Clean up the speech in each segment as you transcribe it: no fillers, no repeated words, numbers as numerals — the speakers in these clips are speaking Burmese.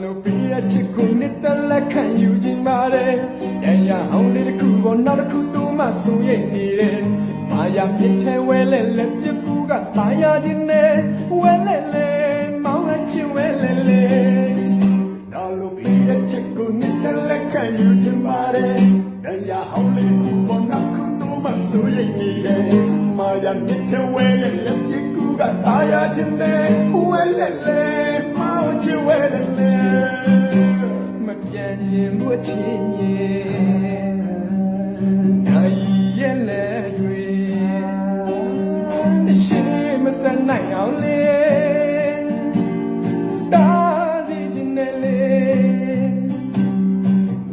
လိုပြည့်ချစ်ကိုနှစ်သက်လက်ခံယူခြင်းပါတယ်ရန်ရအောင်လေးတစ်ခုပေါ်နောက်တစ်ခုတိုးမှဆိုရင်နေတယ်မာယာပြစ်ထဲဝဲလဲလဲပြစ်ကူကတာယာခြင်းနဲ့ဝဲလဲလဲမောင်းအချင်းဝဲလဲလဲလိုပြည့်ချစ်ကိုနှစ်သက်လက်ခံယူခြင်းပါတယ်ရန်ရအောင်လေးတစ်ခုပေါ်နောက်တစ်ခုတိုးမှဆိုရင်နေတယ်မာယာပြစ်ထဲဝဲလဲလဲပြစ်ကူကတာယာခြင်းနဲ့ဝဲလဲလဲမောင်းအချင်းဝဲလဲလဲမပြန်ခြင်းဘူးအချင်းရဲ့နိုင်ရဲ့လဲတွေရှိမစနိုင်အောင်လေတာစီခြင်းနဲ့လေ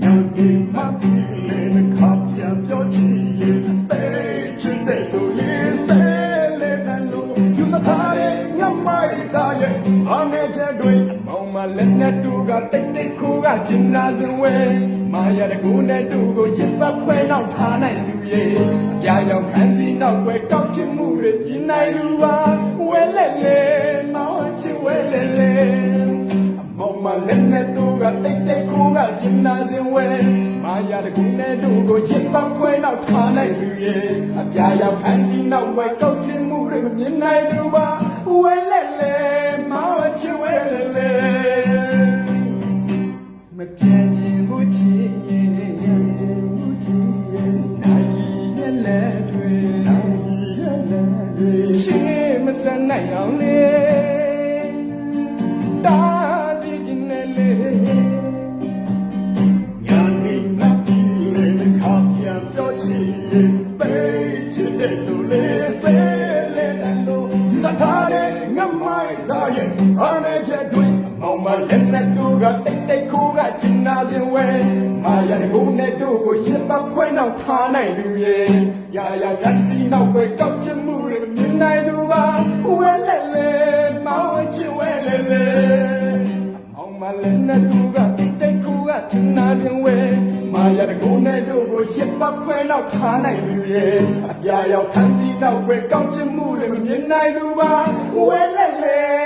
ညနေမှပြေလေခါပြပြောချင်ရဲ့တဲ့ချစ်တဲ့ဆိုလေးဆဲလေတယ်လို့ယူစထားတဲ့ညမိုက်သားရဲ့အနေချက်တွေမောင်မလက်နဲ့တူကတိတ်တိတ်ခိုးကကျင်နာစင်ဝဲမာရတဲ့ကိုနဲ့တူကိုရစ်ပတ်ဖွဲနောက်ထားနိုင်သူရဲ့အပြာရောင်ခန်းစီနောက်ွယ်ကောက်ချင်မှုတွေပြင်းနိုင်သူပါဝဲလက်လေမောင်ချစ်ဝဲလက်လေမောင်မလက်နဲ့တူကတိတ်တိတ်ခိုးကကျင်နာစင်ဝဲမာရတဲ့ကိုနဲ့တူကိုရစ်ပတ်ဖွဲနောက်ထားနိုင်သူရဲ့အပြာရောင်ခန်းစီနောက်ွယ်ကောက်ချင်မှုတွေမမြင်နိုင်သူပါဝဲလက်လေမောင်ချစ်ဝဲလက်လေမပြန်ခြင်းဘူးချစ်ရဲ့နိုင်ရဲ့လက်တွေရှိမစနိုင်အောင်လေတာစီခြင်းနဲ့လေညာနေမတီးလေခါပြန်ပြောချင်ရဲ့ပေးချင်တဲ့ဆိုလေဆဲလေတန်တို့စကားနဲ့ငမိုက်သားရဲ့အနေချက်တွေမောင်မလက်နဲ့တို့ကတိတ်တိတ်ခိုးကကျင်နာစင်ဝဲမာယာကိုနဲ့တို့ကိုရစ်ပတ်ခွဲနောက်ထားနိုင်သူရဲ့ရာရာကစီနောက်ပဲကောက်ချင်မှုတွေမြင်နိုင်သူပါဝဲလက်လေမောင်ချစ်ဝဲလက်လေမောင်မလက်နဲ့တို့ကတိတ်တိတ်ခိုးကကျင်နာစင်ဝဲမာယာကိုနဲ့တို့ကိုရစ်ပတ်ခွဲနောက်ထားနိုင်သူရဲ့အပြာရောင်ခန်းစီနောက်ပဲကောက်ချင်မှုတွေမြင်နိုင်သူပါဝဲလက်လေ